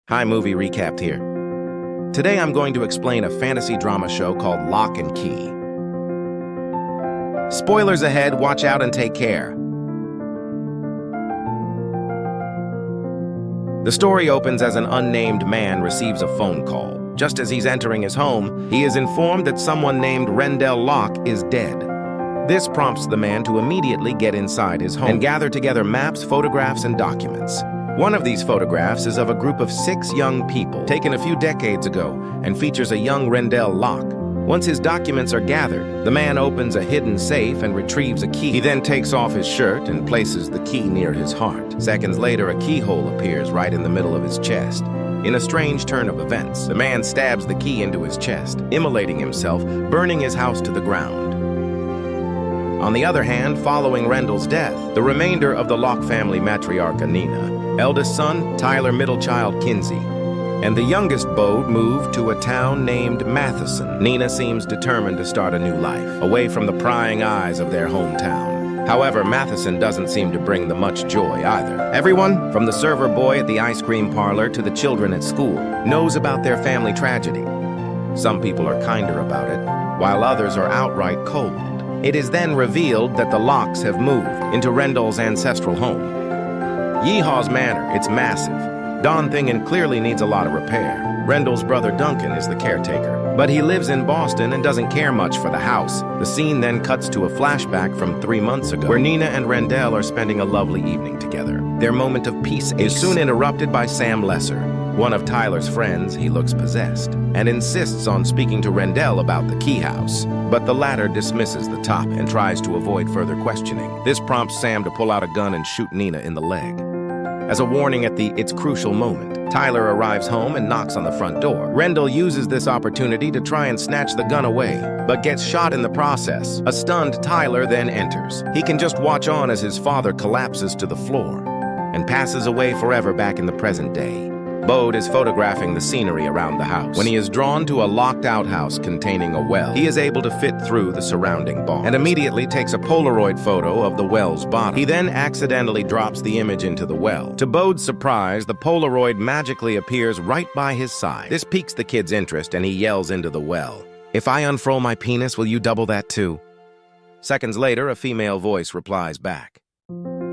Hi, Movie Recapped here. Today I'm going to explain a fantasy drama show called Lock and Key. Spoilers ahead, watch out and take care. The story opens as an unnamed man receives a phone call. Just as he's entering his home, he is informed that someone named Rendell Locke is dead. This prompts the man to immediately get inside his home and gather together maps, photographs, and documents. One of these photographs is of a group of 6 young people taken a few decades ago and features a young Rendell Locke. Once his documents are gathered, the man opens a hidden safe and retrieves a key. He then takes off his shirt and places the key near his heart. Seconds later, a keyhole appears right in the middle of his chest. In a strange turn of events, the man stabs the key into his chest, immolating himself, burning his house to the ground. On the other hand, following Rendell's death, the remainder of the Locke family matriarch Nina, eldest son Tyler, middle child Kinsey, and the youngest Bode moved to a town named Matheson. Nina seems determined to start a new life, away from the prying eyes of their hometown. However, Matheson doesn't seem to bring them much joy either. Everyone, from the server boy at the ice cream parlor to the children at school, knows about their family tragedy. Some people are kinder about it, while others are outright cold. It is then revealed that the Lockes have moved into Rendell's ancestral home. Yeehaw's Manor, it's massive. Don Thingan clearly needs a lot of repair. Rendell's brother Duncan is the caretaker, but he lives in Boston and doesn't care much for the house. The scene then cuts to a flashback from 3 months ago, where Nina and Rendell are spending a lovely evening together. Their moment of peace is soon interrupted by Sam Lesser, one of Tyler's friends. He looks possessed and insists on speaking to Rendell about the key house, but the latter dismisses the top and tries to avoid further questioning. This prompts Sam to pull out a gun and shoot Nina in the leg. As a warning at the "it's crucial" moment, Tyler arrives home and knocks on the front door. Rendell uses this opportunity to try and snatch the gun away, but gets shot in the process. A stunned Tyler then enters. He can just watch on as his father collapses to the floor and passes away forever back in the present day. Bode is photographing the scenery around the house. When he is drawn to a locked outhouse containing a well, he is able to fit through the surrounding bars and immediately takes a Polaroid photo of the well's bottom. He then accidentally drops the image into the well. To Bode's surprise, the Polaroid magically appears right by his side. This piques the kid's interest and he yells into the well, "If I unfurl my penis, will you double that too?" Seconds later, a female voice replies back,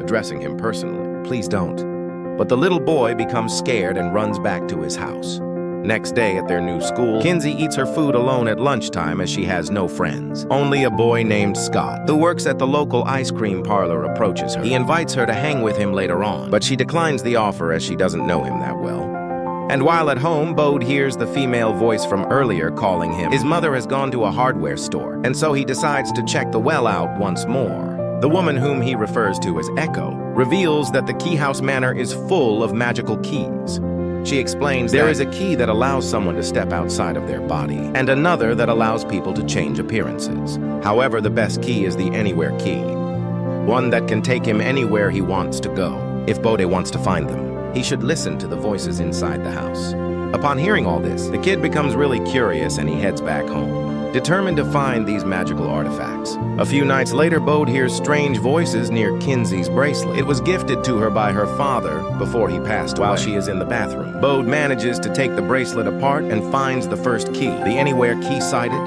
addressing him personally, "Please don't." But the little boy becomes scared and runs back to his house. Next day at their new school, Kinsey eats her food alone at lunchtime as she has no friends. Only a boy named Scott, who works at the local ice cream parlor, approaches her. He invites her to hang with him later on, but she declines the offer as she doesn't know him that well. And while at home, Bode hears the female voice from earlier calling him. His mother has gone to a hardware store, and so he decides to check the well out once more. The woman, whom he refers to as Echo, reveals that the Keyhouse Manor is full of magical keys. She explains there is a key that allows someone to step outside of their body, and another that allows people to change appearances. However, the best key is the Anywhere key, one that can take him anywhere he wants to go. If Bode wants to find them, he should listen to the voices inside the house. Upon hearing all this, the kid becomes really curious and he heads back home, determined to find these magical artifacts. A few nights later, Bode hears strange voices near Kinsey's bracelet. It was gifted to her by her father before he passed away. While she is in the bathroom, Bode manages to take the bracelet apart and finds the first key, the Anywhere key sighted.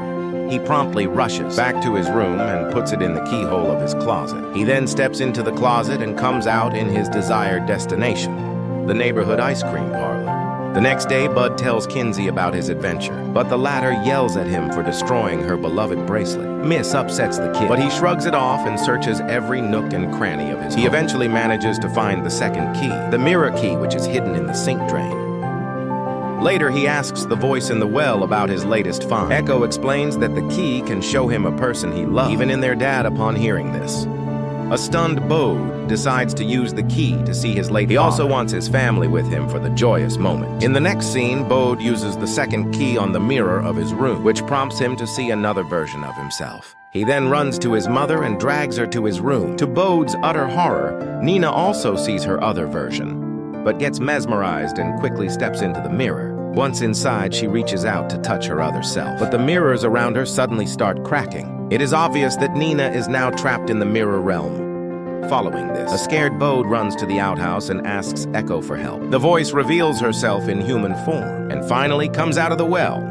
He promptly rushes back to his room and puts it in the keyhole of his closet. He then steps into the closet and comes out in his desired destination, the neighborhood ice cream parlor. The next day, Bud tells Kinsey about his adventure, but the latter yells at him for destroying her beloved bracelet. Miss upsets the kid, but he shrugs it off and searches every nook and cranny of his home. He eventually manages to find the second key, the mirror key, which is hidden in the sink drain. Later, he asks the voice in the well about his latest find. Echo explains that the key can show him a person he loves, even in their dad. Upon hearing this, a stunned Bode decides to use the key to see his late father. He also wants his family with him for the joyous moment. In the next scene, Bode uses the second key on the mirror of his room, which prompts him to see another version of himself. He then runs to his mother and drags her to his room. To Bode's utter horror, Nina also sees her other version, but gets mesmerized and quickly steps into the mirror. Once inside, she reaches out to touch her other self, but the mirrors around her suddenly start cracking. It is obvious that Nina is now trapped in the mirror realm. Following this, a scared Bode runs to the outhouse and asks Echo for help. The voice reveals herself in human form and finally comes out of the well.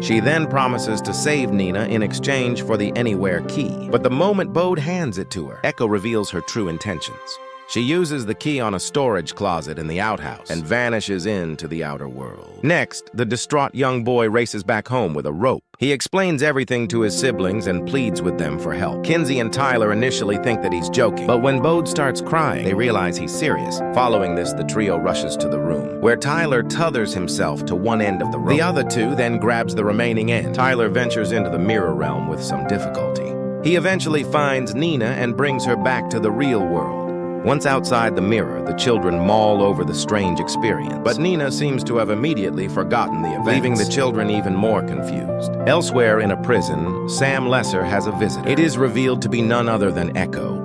She then promises to save Nina in exchange for the Anywhere key. But the moment Bode hands it to her, Echo reveals her true intentions. She uses the key on a storage closet in the outhouse and vanishes into the outer world. Next, the distraught young boy races back home with a rope. He explains everything to his siblings and pleads with them for help. Kinsey and Tyler initially think that he's joking, but when Bode starts crying, they realize he's serious. Following this, the trio rushes to the room, where Tyler tethers himself to one end of the rope. The other two then grabs the remaining end. Tyler ventures into the mirror realm with some difficulty. He eventually finds Nina and brings her back to the real world. Once outside the mirror, the children maul over the strange experience. But Nina seems to have immediately forgotten the events, leaving the children even more confused. Elsewhere in a prison, Sam Lesser has a visitor. It is revealed to be none other than Echo.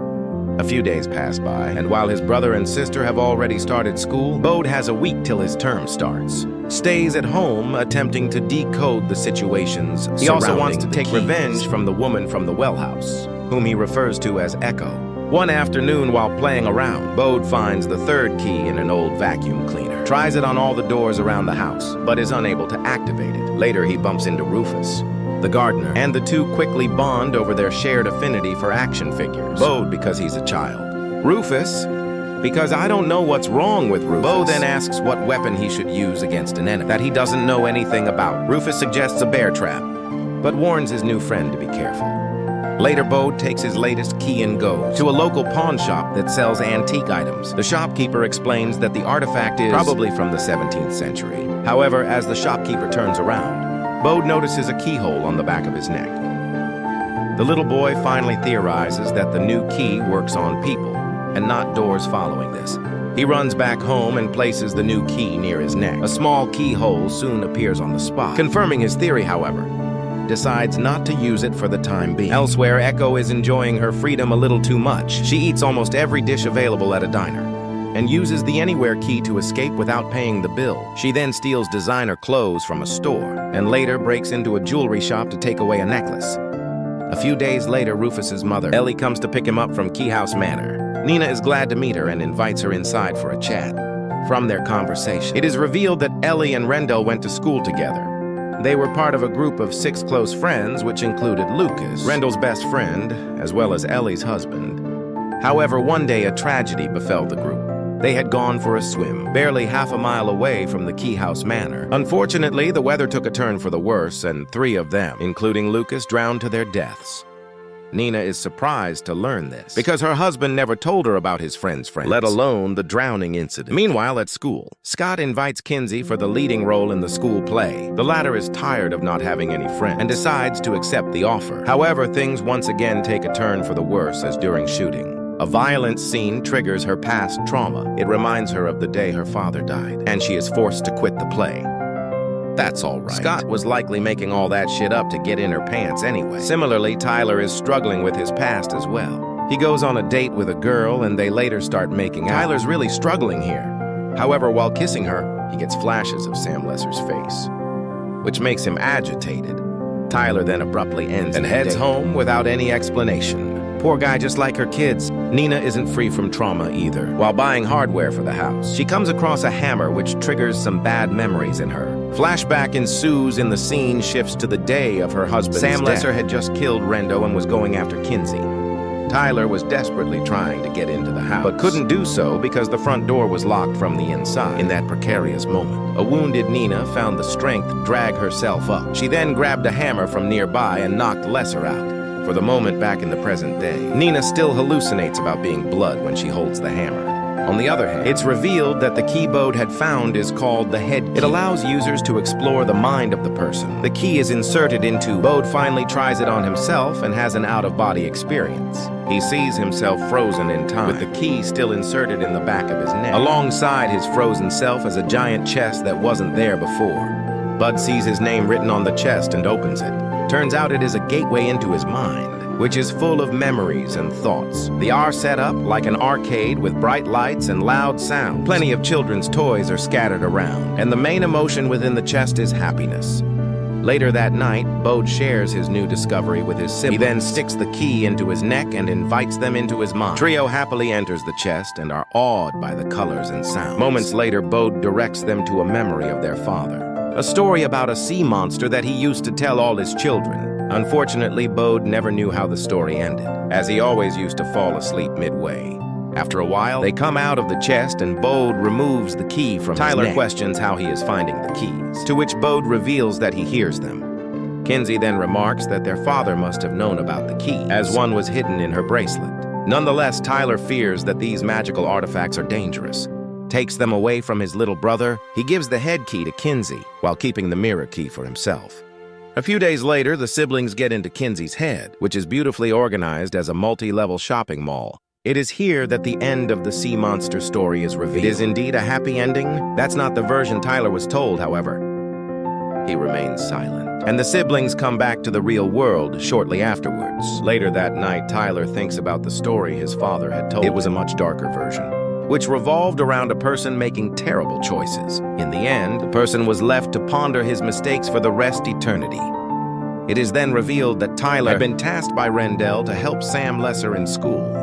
A few days pass by, and while his brother and sister have already started school, Bode has a week till his term starts. Stays at home, attempting to decode the situations. He also wants to take revenge from the woman from the well house, whom he refers to as Echo. One afternoon while playing around, Bode finds the third key in an old vacuum cleaner. Tries it on all the doors around the house, but is unable to activate it. Later, he bumps into Rufus, the gardener, and the two quickly bond over their shared affinity for action figures. Bode because he's a child. Rufus because I don't know what's wrong with Rufus. Bode then asks what weapon he should use against an enemy that he doesn't know anything about. Rufus suggests a bear trap, but warns his new friend to be careful. Later, Bode takes his latest key and goes to a local pawn shop that sells antique items. The shopkeeper explains that the artifact is probably from the 17th century. However, as the shopkeeper turns around, Bode notices a keyhole on the back of his neck. The little boy finally theorizes that the new key works on people and not doors following this. He runs back home and places the new key near his neck. A small keyhole soon appears on the spot. Confirming his theory, however, decides not to use it for the time being. Elsewhere, Echo is enjoying her freedom a little too much. She eats almost every dish available at a diner and uses the Anywhere key to escape without paying the bill. She then steals designer clothes from a store and later breaks into a jewelry shop to take away a necklace. A few days later, Rufus's mother, Ellie, comes to pick him up from Key House Manor. Nina is glad to meet her and invites her inside for a chat. From their conversation, it is revealed that Ellie and Rendell went to school together. They were part of a group of 6 close friends, which included Lucas, Rendell's best friend, as well as Ellie's husband. However, one day a tragedy befell the group. They had gone for a swim, barely half a mile away from the Key House Manor. Unfortunately, the weather took a turn for the worse, and 3 of them, including Lucas, drowned to their deaths. Nina is surprised to learn this, because her husband never told her about his friends, let alone the drowning incident. Meanwhile, at school, Scott invites Kinsey for the leading role in the school play. The latter is tired of not having any friends and decides to accept the offer. However, things once again take a turn for the worse as during shooting, a violent scene triggers her past trauma. It reminds her of the day her father died, and she is forced to quit the play. That's all right. Scott was likely making all that shit up to get in her pants anyway. Similarly, Tyler is struggling with his past as well. He goes on a date with a girl and they later start making out. Tyler's really struggling here. However, while kissing her, he gets flashes of Sam Lesser's face, which makes him agitated. Tyler then abruptly ends and heads home without any explanation. Poor guy, just like her kids, Nina isn't free from trauma either. While buying hardware for the house, she comes across a hammer which triggers some bad memories in her. Flashback ensues and the scene shifts to the day of her husband's death. Sam Lesser had just killed Rendo and was going after Kinsey. Tyler was desperately trying to get into the house, but couldn't do so because the front door was locked from the inside. In that precarious moment, a wounded Nina found the strength to drag herself up. She then grabbed a hammer from nearby and knocked Lesser out. For the moment back in the present day, Nina still hallucinates about being blood when she holds the hammer. On the other hand, it's revealed that the key Bode had found is called the head key. It allows users to explore the mind of the person. The key is inserted into Bode finally tries it on himself and has an out-of-body experience. He sees himself frozen in time, with the key still inserted in the back of his neck. Alongside his frozen self is a giant chest that wasn't there before. Bud sees his name written on the chest and opens it. Turns out it is a gateway into his mind, which is full of memories and thoughts. They are set up like an arcade with bright lights and loud sounds. Plenty of children's toys are scattered around, and the main emotion within the chest is happiness. Later that night, Bode shares his new discovery with his sibling. He then sticks the key into his neck and invites them into his mind. Trio happily enters the chest and are awed by the colors and sounds. Moments later, Bode directs them to a memory of their father. A story about a sea monster that he used to tell all his children. Unfortunately, Bode never knew how the story ended, as he always used to fall asleep midway. After a while, they come out of the chest and Bode removes the key from his neck. Tyler questions how he is finding the keys, to which Bode reveals that he hears them. Kinsey then remarks that their father must have known about the key, as one was hidden in her bracelet. Nonetheless, Tyler fears that these magical artifacts are dangerous. Takes them away from his little brother. He gives the head key to Kinsey, while keeping the mirror key for himself. A few days later, the siblings get into Kinsey's head, which is beautifully organized as a multi-level shopping mall. It is here that the end of the sea monster story is revealed. It is indeed a happy ending. That's not the version Tyler was told, however. He remains silent, and the siblings come back to the real world shortly afterwards. Later that night, Tyler thinks about the story his father had told. It was a much darker version, which revolved around a person making terrible choices. In the end, the person was left to ponder his mistakes for the rest of eternity. It is then revealed that Tyler had been tasked by Rendell to help Sam Lesser in school.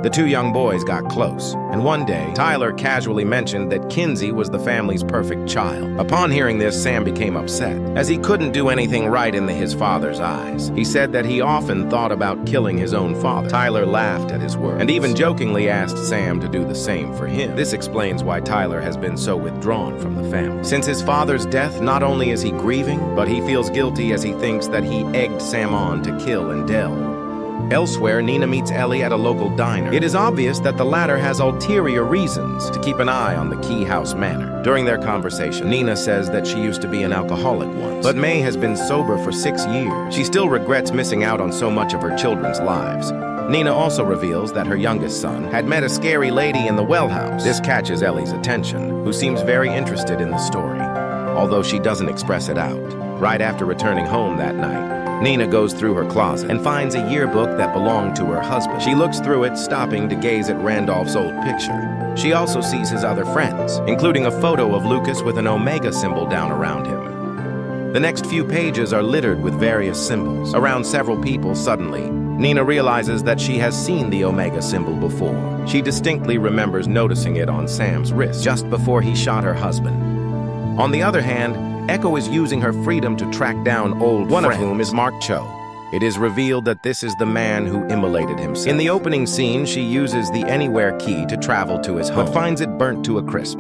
The two young boys got close, and one day, Tyler casually mentioned that Kinsey was the family's perfect child. Upon hearing this, Sam became upset, as he couldn't do anything right in his father's eyes. He said that he often thought about killing his own father. Tyler laughed at his words, and even jokingly asked Sam to do the same for him. This explains why Tyler has been so withdrawn from the family. Since his father's death, not only is he grieving, but he feels guilty as he thinks that he egged Sam on to kill Rendell. Elsewhere, Nina meets Ellie at a local diner. It is obvious that the latter has ulterior reasons to keep an eye on the Key House Manor. During their conversation, Nina says that she used to be an alcoholic once, but May has been sober for 6 years. She still regrets missing out on so much of her children's lives. Nina also reveals that her youngest son had met a scary lady in the well house. This catches Ellie's attention, who seems very interested in the story, although she doesn't express it out. Right after returning home that night, Nina goes through her closet and finds a yearbook that belonged to her husband. She looks through it, stopping to gaze at Randolph's old picture. She also sees his other friends, including a photo of Lucas with an omega symbol down around him. The next few pages are littered with various symbols. Around several people, suddenly, Nina realizes that she has seen the omega symbol before. She distinctly remembers noticing it on Sam's wrist just before he shot her husband. On the other hand, Echo is using her freedom to track down old friends, one of whom is Mark Cho. It is revealed that this is the man who immolated himself. In the opening scene, she uses the Anywhere key to travel to his home, but finds it burnt to a crisp.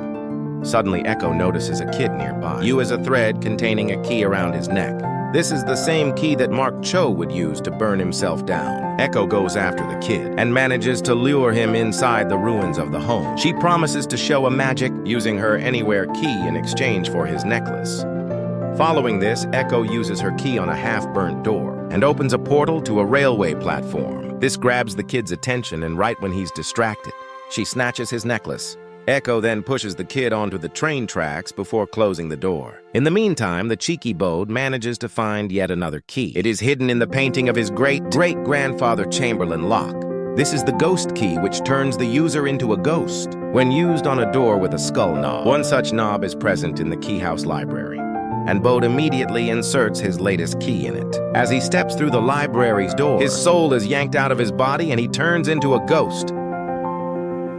Suddenly, Echo notices a kid nearby. You as a thread containing a key around his neck. This is the same key that Mark Cho would use to burn himself down. Echo goes after the kid and manages to lure him inside the ruins of the home. She promises to show a magic using her Anywhere key in exchange for his necklace. Following this, Echo uses her key on a half-burnt door and opens a portal to a railway platform. This grabs the kid's attention, and right when he's distracted, she snatches his necklace. Echo then pushes the kid onto the train tracks before closing the door. In the meantime, the cheeky Bode manages to find yet another key. It is hidden in the painting of his great-great-grandfather Chamberlain Locke. This is the ghost key, which turns the user into a ghost when used on a door with a skull knob. One such knob is present in the Key House library, and Bode immediately inserts his latest key in it. As he steps through the library's door, his soul is yanked out of his body and he turns into a ghost.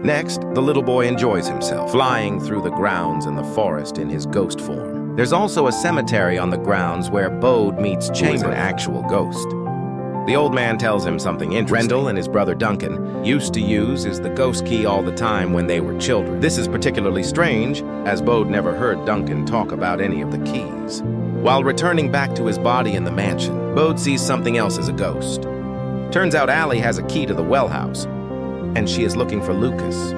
Next, the little boy enjoys himself, flying through the grounds and the forest in his ghost form. There's also a cemetery on the grounds where Bode meets Chamberlain, an actual ghost. The old man tells him something interesting. Rendell and his brother Duncan used to use the ghost key all the time when they were children. This is particularly strange, as Bode never heard Duncan talk about any of the keys. While returning back to his body in the mansion, Bode sees something else as a ghost. Turns out Allie has a key to the well house, and she is looking for Lucas.